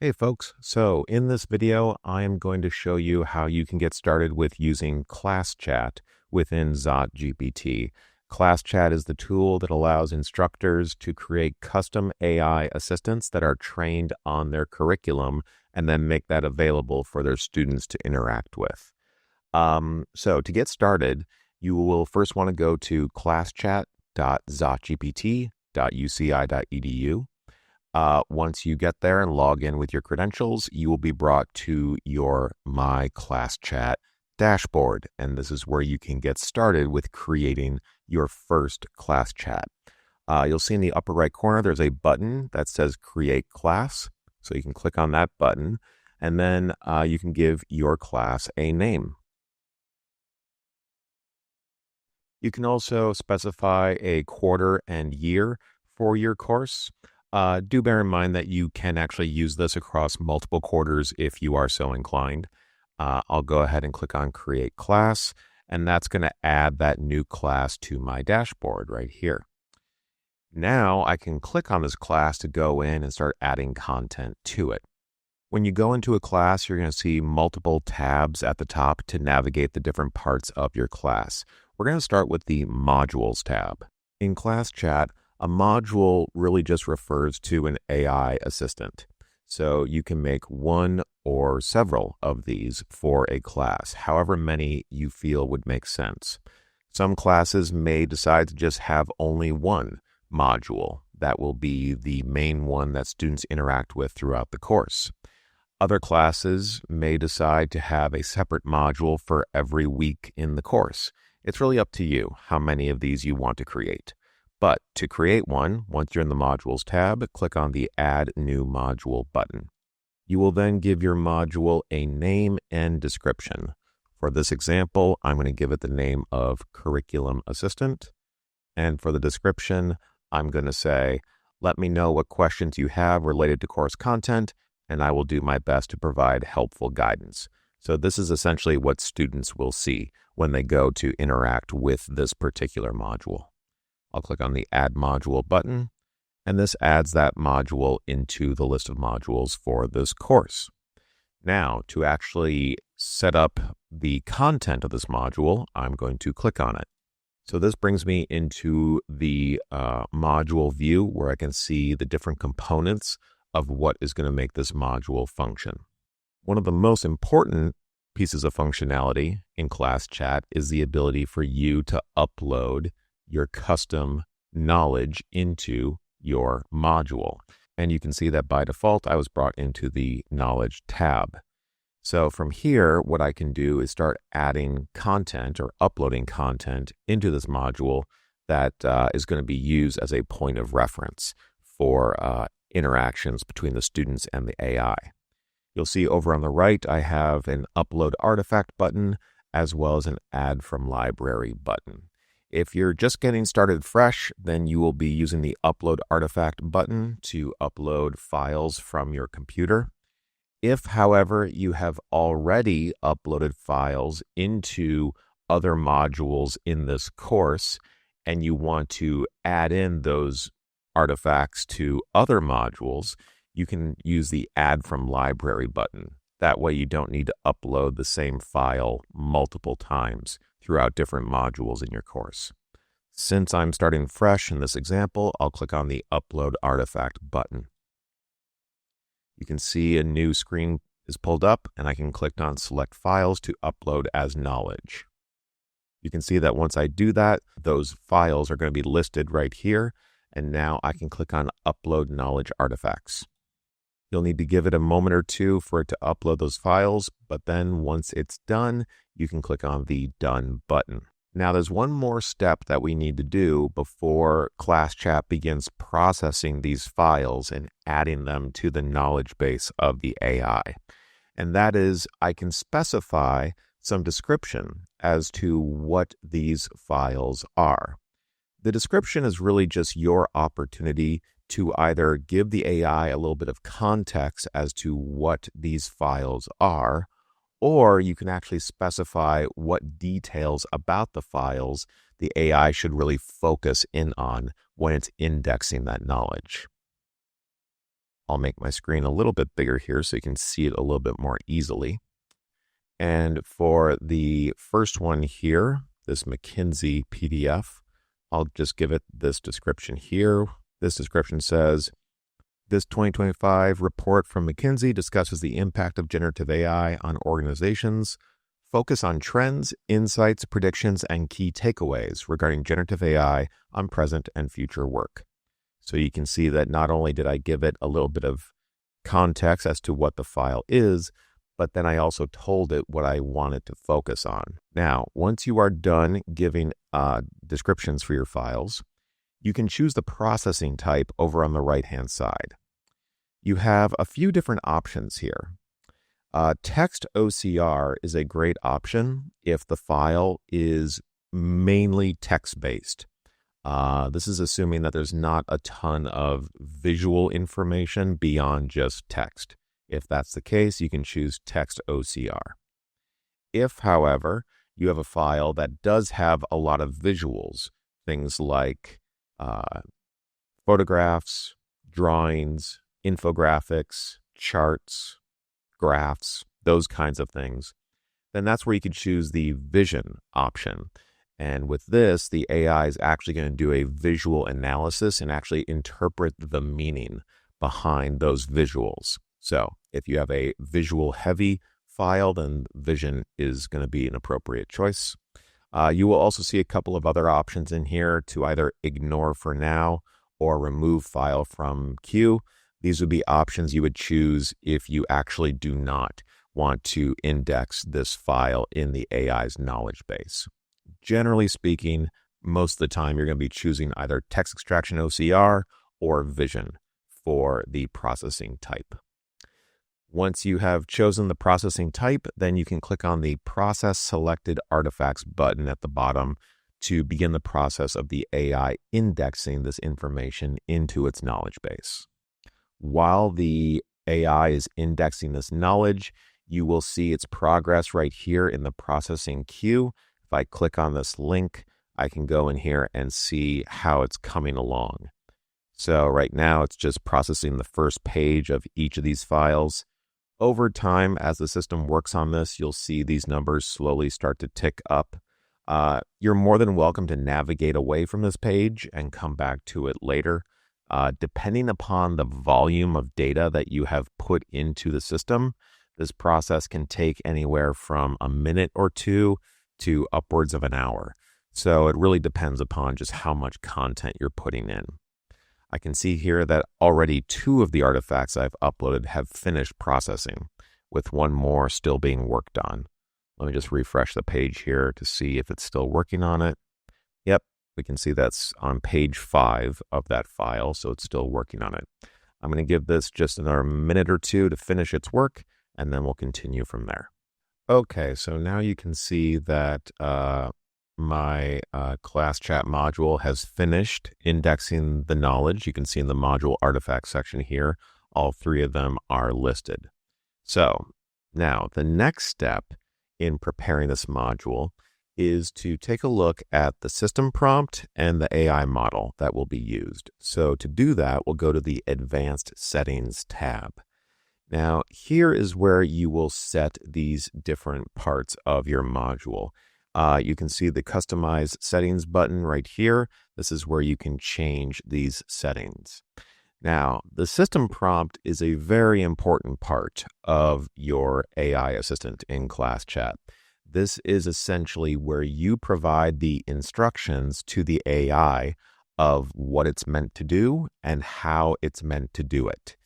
Hey folks, so in this video, I am going to show you how you can get started with using ClassChat within ZotGPT. ClassChat is the tool that allows instructors to create custom AI assistants that are trained on their curriculum and then make that available for their students to interact with. So to get started, you will first want to go to classchat.zotgpt.uci.edu. Once you get there and log in with your credentials, you will be brought to your My ClassChat dashboard. And this is where you can get started with creating your first ClassChat. You'll see in the upper right corner, there's a button that says Create Class. So you can click on that button, and then you can give your class a name. You can also specify a quarter and year for your course. Do bear in mind that you can actually use this across multiple quarters if you are so inclined. I'll go ahead and click on Create Class, and that's going to add that new class to my dashboard right here. Now I can click on this class to go in and start adding content to it. When you go into a class, you're going to see multiple tabs at the top to navigate the different parts of your class. We're going to start with the Modules tab. In ClassChat, a module really just refers to an AI assistant. So you can make one or several of these for a class, however many you feel would make sense. Some classes may decide to just have only one module. That will be the main one that students interact with throughout the course. Other classes may decide to have a separate module for every week in the course. It's really up to you how many of these you want to create. But to create one, once you're in the Modules tab, click on the Add New Module button. You will then give your module a name and description. For this example, I'm going to give it the name of Curriculum Assistant. And for the description, I'm going to say, let me know what questions you have related to course content, and I will do my best to provide helpful guidance. So this is essentially what students will see when they go to interact with this particular module. I'll click on the Add Module button, and this adds that module into the list of modules for this course. Now, to actually set up the content of this module, I'm going to click on it. So this brings me into the module view where I can see the different components of what is going to make this module function. One of the most important pieces of functionality in ClassChat is the ability for you to upload your custom knowledge into your module. And you can see that by default, I was brought into the Knowledge tab. So from here, what I can do is start adding content or uploading content into this module that is going to be used as a point of reference for interactions between the students and the AI. You'll see over on the right, I have an Upload Artifact button as well as an Add from Library button. If you're just getting started fresh, then you will be using the Upload Artifact button to upload files from your computer. If, however, you have already uploaded files into other modules in this course and you want to add in those artifacts to other modules, you can use the Add from Library button. That way you don't need to upload the same file multiple times throughout different modules in your course. Since I'm starting fresh in this example, I'll click on the Upload Artifact button. You can see a new screen is pulled up, and I can click on Select Files to upload as knowledge. You can see that once I do that, those files are going to be listed right here, and now I can click on Upload Knowledge Artifacts. You'll need to give it a moment or two for it to upload those files, but then once it's done, you can click on the Done button. Now there's one more step that we need to do before ClassChat begins processing these files and adding them to the knowledge base of the AI. And that is, I can specify some description as to what these files are. The description is really just your opportunity to either give the AI a little bit of context as to what these files are, or you can actually specify what details about the files the AI should really focus in on when it's indexing that knowledge. I'll make my screen a little bit bigger here so you can see it a little bit more easily. And for the first one here, this McKinsey PDF, I'll just give it this description here. This description says, this 2025 report from McKinsey discusses the impact of generative AI on organizations. Focus on trends, insights, predictions, and key takeaways regarding generative AI on present and future work. So you can see that not only did I give it a little bit of context as to what the file is, but then I also told it what I wanted to focus on. Now, once you are done giving descriptions for your files, you can choose the processing type over on the right-hand side. You have a few different options here. Text OCR is a great option if the file is mainly text-based. This is assuming that there's not a ton of visual information beyond just text. If that's the case, you can choose Text OCR. If, however, you have a file that does have a lot of visuals, things like photographs, drawings, infographics, charts, graphs, those kinds of things, then that's where you could choose the vision option. And with this, the AI is actually going to do a visual analysis and actually interpret the meaning behind those visuals. So if you have a visual heavy file, then vision is going to be an appropriate choice. You will also see a couple of other options in here to either ignore for now or remove file from queue. These would be options you would choose if you actually do not want to index this file in the AI's knowledge base. Generally speaking, most of the time you're going to be choosing either text extraction OCR or vision for the processing type. Once you have chosen the processing type, then you can click on the Process Selected Artifacts button at the bottom to begin the process of the AI indexing this information into its knowledge base. While the AI is indexing this knowledge, you will see its progress right here in the processing queue. If I click on this link, I can go in here and see how it's coming along. So right now, it's just processing the first page of each of these files. Over time, as the system works on this, you'll see these numbers slowly start to tick up. You're more than welcome to navigate away from this page and come back to it later. Depending upon the volume of data that you have put into the system, this process can take anywhere from a minute or two to upwards of an hour. So it really depends upon just how much content you're putting in. I can see here that already 2 of the artifacts I've uploaded have finished processing, with one more still being worked on. Let me just refresh the page here to see if it's still working on it. Yep, we can see that's on page 5 of that file, so it's still working on it. I'm going to give this just another minute or two to finish its work, and then we'll continue from there. Okay, so now you can see that my ClassChat module has finished indexing the knowledge. You can see in the module artifact section here, all 3 of them are listed. So now the next step in preparing this module is to take a look at the system prompt and the AI model that will be used. So to do that, we'll go to the Advanced Settings tab. Now, here is where you will set these different parts of your module. You can see the Customize Settings button right here. This is where you can change these settings. Now, the system prompt is a very important part of your AI assistant in ClassChat. This is essentially where you provide the instructions to the AI of what it's meant to do and how it's meant to do it.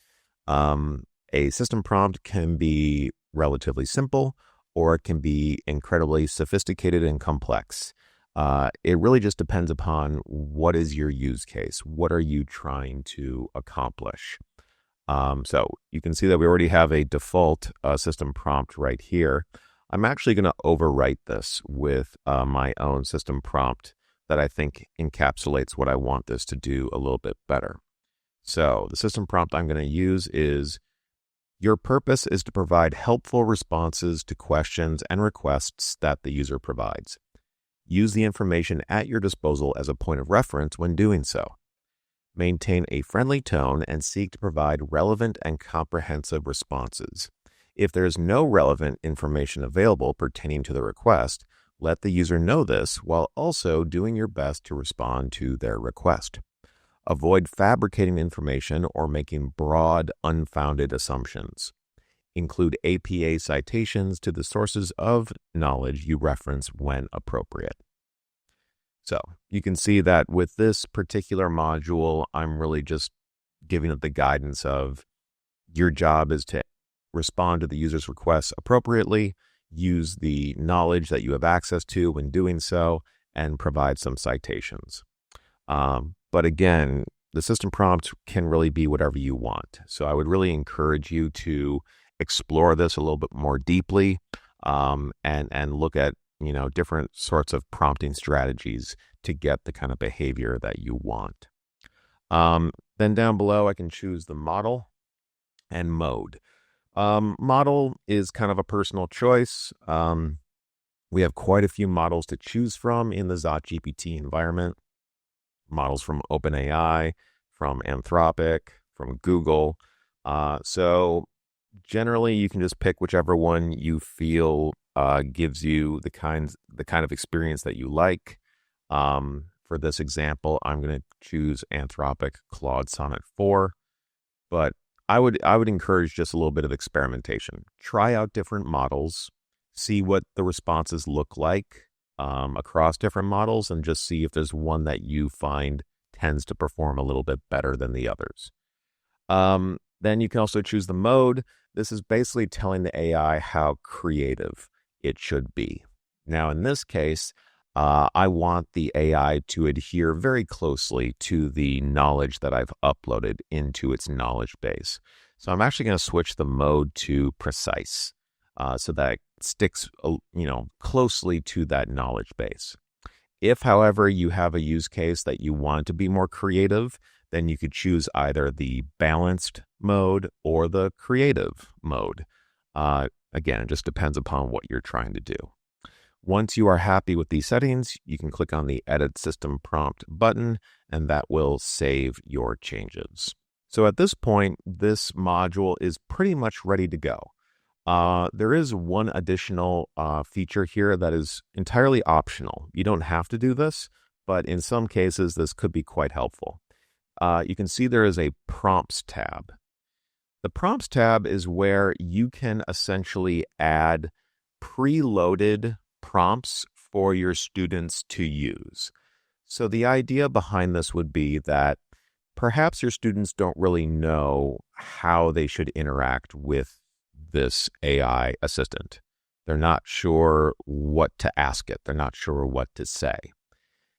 A system prompt can be relatively simple, or it can be incredibly sophisticated and complex. It really just depends upon what is your use case. What are you trying to accomplish? So you can see that we already have a default system prompt right here. I'm actually going to overwrite this with my own system prompt that I think encapsulates what I want this to do a little bit better. So the system prompt I'm going to use is, your purpose is to provide helpful responses to questions and requests that the user provides. Use the information at your disposal as a point of reference when doing so. Maintain a friendly tone and seek to provide relevant and comprehensive responses. If there is no relevant information available pertaining to the request, let the user know this while also doing your best to respond to their request. Avoid fabricating information or making broad, unfounded assumptions. Include APA citations to the sources of knowledge you reference when appropriate. So you can see that with this particular module, I'm really just giving it the guidance of your job is to respond to the user's requests appropriately, use the knowledge that you have access to when doing so, and provide some citations. But again, the system prompt can really be whatever you want. So I would really encourage you to explore this a little bit more deeply, and look at different sorts of prompting strategies to get the kind of behavior that you want. Then down below, I can choose the model and mode. Model is kind of a personal choice. We have quite a few models to choose from in the ZotGPT environment. Models from OpenAI, from Anthropic, from Google. So generally, you can just pick whichever one you feel gives you the kind of experience that you like. For this example, I'm going to choose Anthropic Claude Sonnet 4, but I would encourage just a little bit of experimentation. Try out different models, see what the responses look like across different models, and just see if there's one that you find tends to perform a little bit better than the others. Then you can also choose the mode. This is basically telling the AI how creative it should be. Now, in this case, I want the AI to adhere very closely to the knowledge that I've uploaded into its knowledge base. So I'm actually going to switch the mode to precise, so that it sticks, closely to that knowledge base. If, however, you have a use case that you want to be more creative, then you could choose either the balanced mode or the creative mode. Again, it just depends upon what you're trying to do. Once you are happy with these settings, you can click on the Edit System Prompt button, and that will save your changes. So at this point, this module is pretty much ready to go. There is one additional feature here that is entirely optional. You don't have to do this, but in some cases, this could be quite helpful. You can see there is a Prompts tab. The Prompts tab is where you can essentially add preloaded prompts for your students to use. So the idea behind this would be that perhaps your students don't really know how they should interact with this AI assistant. They're not sure what to ask it. They're not sure what to say.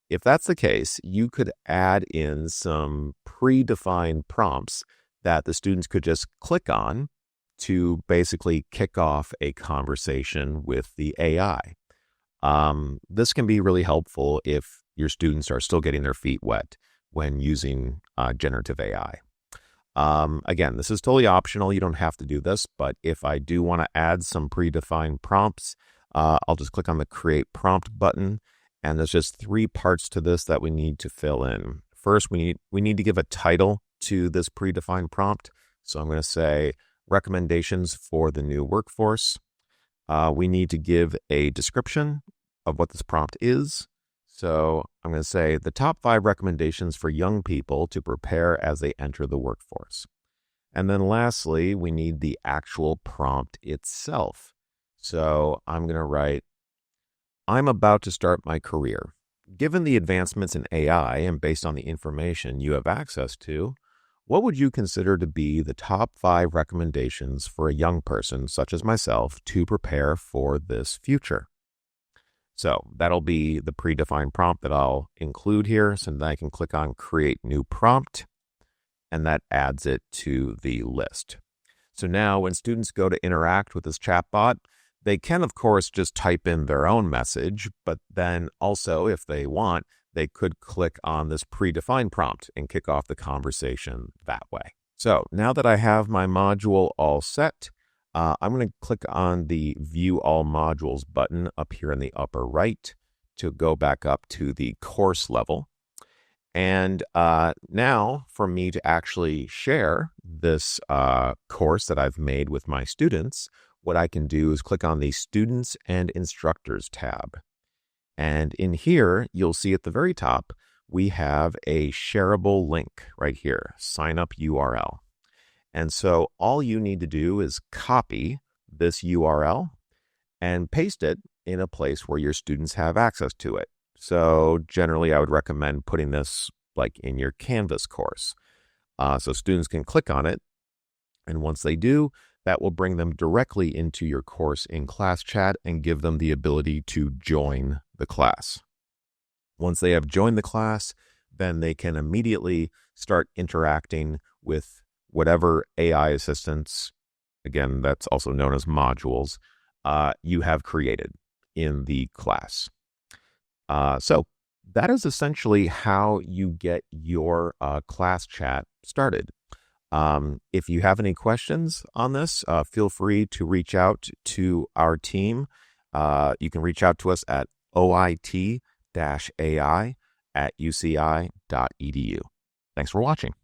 If that's the case, you could add in some predefined prompts that the students could just click on to basically kick off a conversation with the AI. This can be really helpful if your students are still getting their feet wet when using generative AI. Again, this is totally optional. You don't have to do this, but if I do want to add some predefined prompts, I'll just click on the Create Prompt button, and there's just 3 parts to this that we need to fill in. First, we need to give a title to this predefined prompt. So I'm going to say recommendations for the new workforce. We need to give a description of what this prompt is. So I'm going to say the top 5 recommendations for young people to prepare as they enter the workforce. And then lastly, we need the actual prompt itself. So I'm going to write, I'm about to start my career. Given the advancements in AI and based on the information you have access to, what would you consider to be the top 5 recommendations for a young person such as myself to prepare for this future? So that'll be the predefined prompt that I'll include here. So then I can click on Create New Prompt, and that adds it to the list. So now when students go to interact with this chatbot, they can, of course, just type in their own message, but then also, if they want, they could click on this predefined prompt and kick off the conversation that way. So now that I have my module all set, I'm going to click on the View All Modules button up here in the upper right to go back up to the course level. And now for me to actually share this course that I've made with my students, what I can do is click on the Students and Instructors tab. And in here, you'll see at the very top, we have a shareable link right here, sign up URL. And so all you need to do is copy this URL and paste it in a place where your students have access to it. So generally, I would recommend putting this like in your Canvas course. So students can click on it. And once they do, that will bring them directly into your course in ClassChat and give them the ability to join the class. Once they have joined the class, then they can immediately start interacting with whatever AI assistants, again, that's also known as modules, you have created in the class. So that is essentially how you get your ClassChat started. If you have any questions on this, feel free to reach out to our team. You can reach out to us at oit-ai@uci.edu. Thanks for watching.